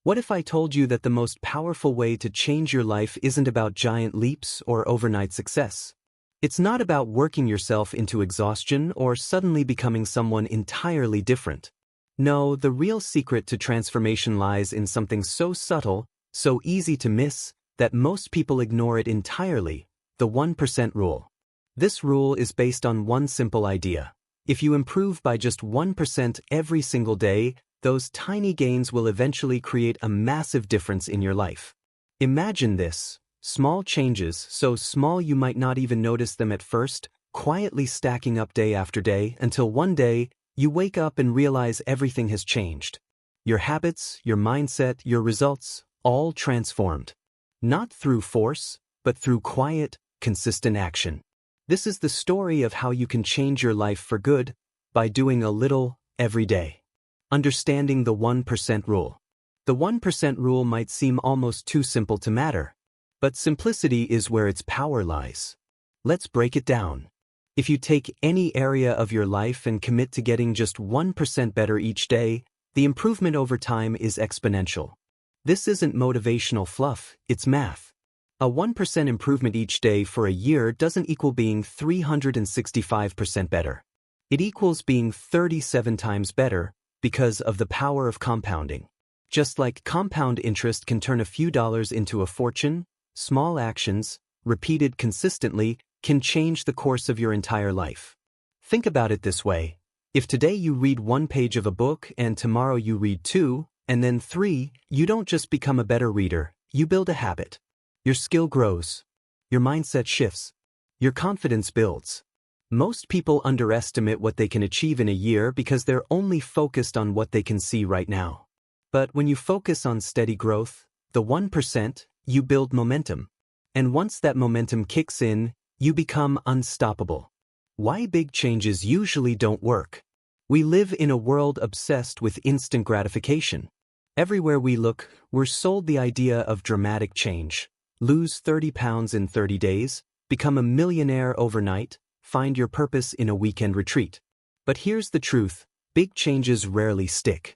What if I told you that the most powerful way to change your life isn't about giant leaps or overnight success? It's not about working yourself into exhaustion or suddenly becoming someone entirely different. No, the real secret to transformation lies in something so subtle, so easy to miss, that most people ignore it entirely: the 1% rule. This rule is based on one simple idea. If you improve by just 1% every single day, those tiny gains will eventually create a massive difference in your life. Imagine this: small changes, so small you might not even notice them at first, quietly stacking up day after day until one day, you wake up and realize everything has changed. Your habits, your mindset, your results, all transformed. Not through force, but through quiet, consistent action. This is the story of how you can change your life for good by doing a little every day. Understanding the 1% rule. The 1% rule might seem almost too simple to matter, but simplicity is where its power lies. Let's break it down. If you take any area of your life and commit to getting just 1% better each day, the improvement over time is exponential. This isn't motivational fluff, it's math. A 1% improvement each day for a year doesn't equal being 365% better. It equals being 37 times better because of the power of compounding. Just like compound interest can turn a few dollars into a fortune, small actions, repeated consistently, can change the course of your entire life. Think about it this way: if today you read one page of a book and tomorrow you read 2, and then 3, you don't just become a better reader, you build a habit. Your skill grows. Your mindset shifts. Your confidence builds. Most people underestimate what they can achieve in a year because they're only focused on what they can see right now. But when you focus on steady growth, the 1%, you build momentum. And once that momentum kicks in, you become unstoppable. Why big changes usually don't work? We live in a world obsessed with instant gratification. Everywhere we look, we're sold the idea of dramatic change. Lose 30 pounds in 30 days, become a millionaire overnight, find your purpose in a weekend retreat. But here's the truth: big changes rarely stick.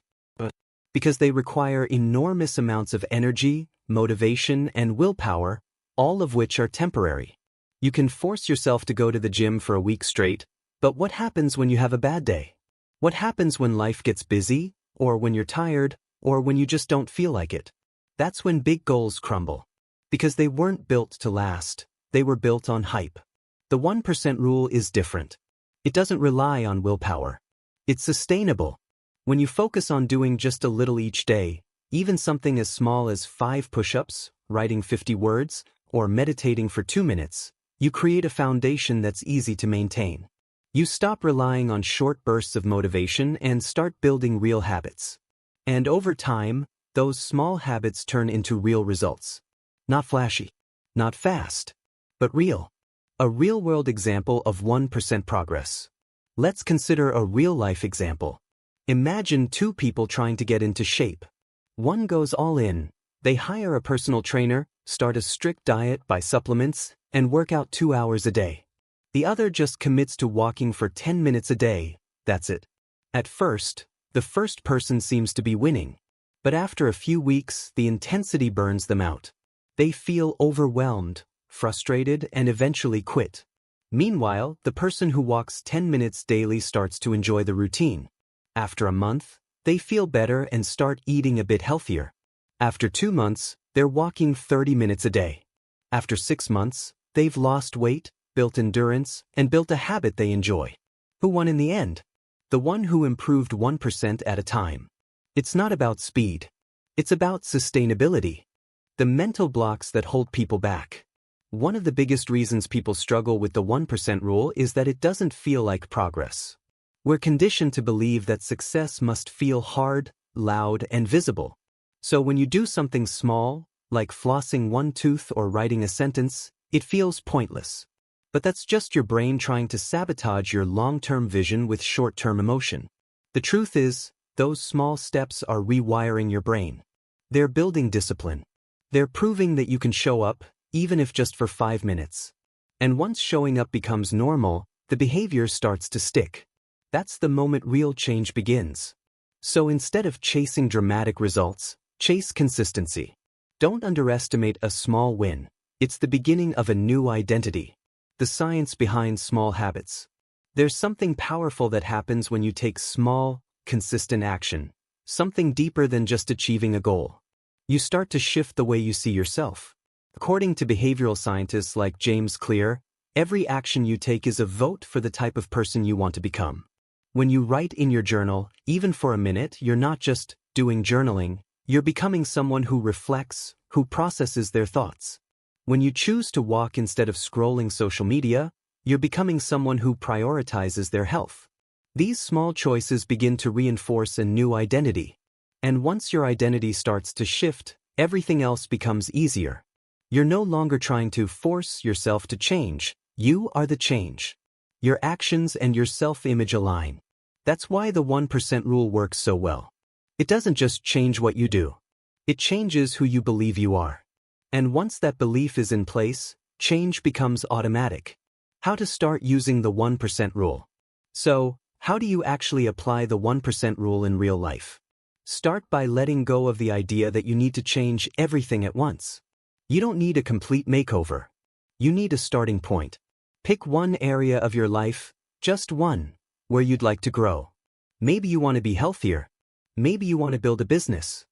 Because they require enormous amounts of energy, motivation, and willpower, all of which are temporary. You can force yourself to go to the gym for a week straight, but what happens when you have a bad day? What happens when life gets busy, or when you're tired, or when you just don't feel like it? That's when big goals crumble. Because they weren't built to last, they were built on hype. The 1% rule is different. It doesn't rely on willpower. It's sustainable. When you focus on doing just a little each day, even something as small as 5 push-ups, writing 50 words, or meditating for 2 minutes, you create a foundation that's easy to maintain. You stop relying on short bursts of motivation and start building real habits. And over time, those small habits turn into real results. Not flashy, not fast, but real. A real-world example of 1% progress. Let's consider a real-life example. Imagine 2 people trying to get into shape. One goes all in. They hire a personal trainer, start a strict diet, buy supplements, and work out 2 hours a day. The other just commits to walking for 10 minutes a day. That's it. At first, the first person seems to be winning. But after a few weeks, the intensity burns them out. They feel overwhelmed, frustrated, and eventually quit. Meanwhile, the person who walks 10 minutes daily starts to enjoy the routine. After a month, they feel better and start eating a bit healthier. After 2 months, they're walking 30 minutes a day. After 6 months, they've lost weight, built endurance, and built a habit they enjoy. Who won in the end? The one who improved 1% at a time. It's not about speed. It's about sustainability. The mental blocks that hold people back. One of the biggest reasons people struggle with the 1% rule is that it doesn't feel like progress. We're conditioned to believe that success must feel hard, loud, and visible. So when you do something small, like flossing one tooth or writing a sentence, it feels pointless. But that's just your brain trying to sabotage your long-term vision with short-term emotion. The truth is, those small steps are rewiring your brain. They're building discipline. They're proving that you can show up, even if just for 5 minutes. And once showing up becomes normal, the behavior starts to stick. That's the moment real change begins. So instead of chasing dramatic results, Chase consistency. Don't underestimate a small win. It's the beginning of a new identity. The science behind small habits. There's something powerful that happens when you take small, consistent action, something deeper than just achieving a goal. You start to shift the way you see yourself. According to behavioral scientists like James Clear, every action you take is a vote for the type of person you want to become. When you write in your journal, even for a minute, you're not just doing journaling, you're becoming someone who reflects, who processes their thoughts. When you choose to walk instead of scrolling social media, you're becoming someone who prioritizes their health. These small choices begin to reinforce a new identity. And once your identity starts to shift, everything else becomes easier. You're no longer trying to force yourself to change. You are the change. Your actions and your self-image align. That's why the 1% rule works so well. It doesn't just change what you do. It changes who you believe you are. And once that belief is in place, change becomes automatic. How to start using the 1% rule. So, how do you actually apply the 1% rule in real life? Start by letting go of the idea that you need to change everything at once. You don't need a complete makeover. You need a starting point. Pick one area of your life, just one, where you'd like to grow. Maybe you want to be healthier. Maybe you want to build a business.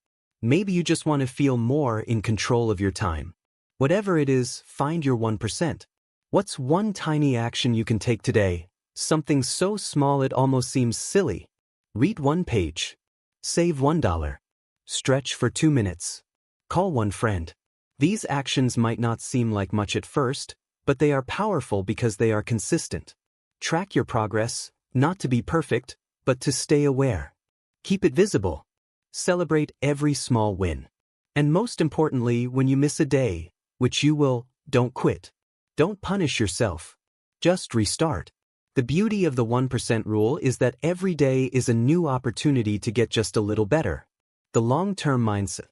Maybe you just want to feel more in control of your time. Whatever it is, find your 1%. What's one tiny action you can take today? Something so small it almost seems silly. Read one page. Save $1. Stretch for 2 minutes. Call one friend. These actions might not seem like much at first, but they are powerful because they are consistent. Track your progress, not to be perfect, but to stay aware. Keep it visible. Celebrate every small win. And most importantly, when you miss a day, which you will, don't quit. Don't punish yourself. Just restart. The beauty of the 1% rule is that every day is a new opportunity to get just a little better. The long-term mindset.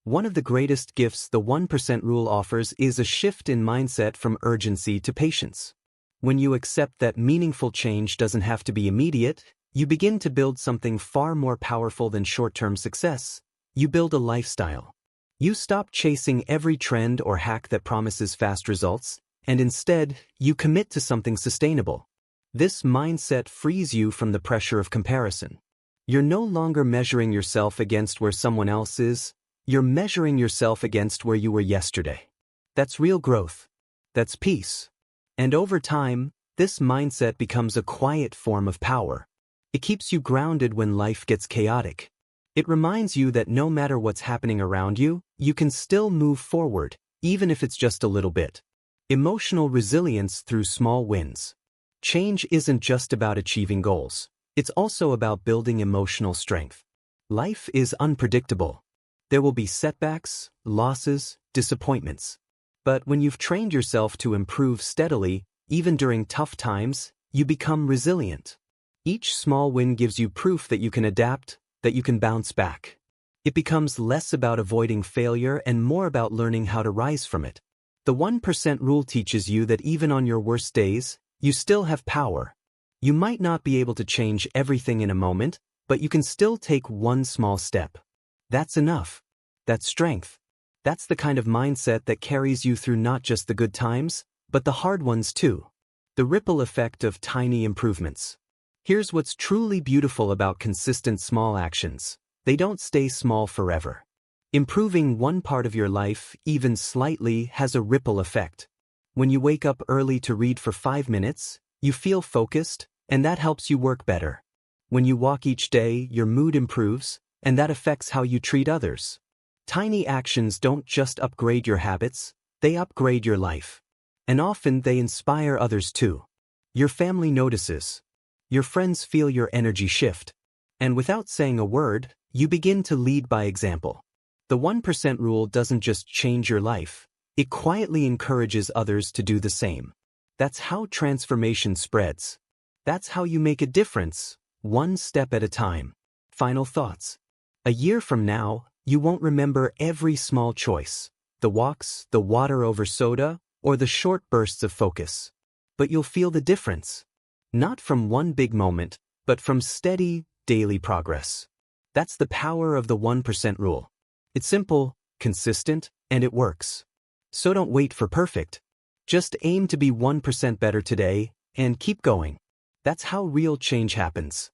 One of the greatest gifts the 1% rule offers is a shift in mindset from urgency to patience. When you accept that meaningful change doesn't have to be immediate, you begin to build something far more powerful than short-term success. You build a lifestyle. You stop chasing every trend or hack that promises fast results, and instead, you commit to something sustainable. This mindset frees you from the pressure of comparison. You're no longer measuring yourself against where someone else is. You're measuring yourself against where you were yesterday. That's real growth. That's peace. And over time, this mindset becomes a quiet form of power. It keeps you grounded when life gets chaotic. It reminds you that no matter what's happening around you, you can still move forward, even if it's just a little bit. Emotional resilience through small wins. Change isn't just about achieving goals. It's also about building emotional strength. Life is unpredictable. There will be setbacks, losses, disappointments. But when you've trained yourself to improve steadily, even during tough times, you become resilient. Each small win gives you proof that you can adapt, that you can bounce back. It becomes less about avoiding failure and more about learning how to rise from it. The 1% rule teaches you that even on your worst days, you still have power. You might not be able to change everything in a moment, but you can still take one small step. That's enough. That's strength. That's the kind of mindset that carries you through not just the good times, but the hard ones too. The ripple effect of tiny improvements. Here's what's truly beautiful about consistent small actions. They don't stay small forever. Improving one part of your life, even slightly, has a ripple effect. When you wake up early to read for 5 minutes, you feel focused, and that helps you work better. When you walk each day, your mood improves, and that affects how you treat others. Tiny actions don't just upgrade your habits, they upgrade your life. And often they inspire others too. Your family notices. Your friends feel your energy shift. And without saying a word, you begin to lead by example. The 1% rule doesn't just change your life, it quietly encourages others to do the same. That's how transformation spreads. That's how you make a difference, one step at a time. Final thoughts. A year from now, you won't remember every small choice, the walks, the water over soda, or the short bursts of focus. But you'll feel the difference. Not from one big moment, but from steady, daily progress. That's the power of the 1% rule. It's simple, consistent, and it works. So don't wait for perfect. Just aim to be 1% better today, and keep going. That's how real change happens.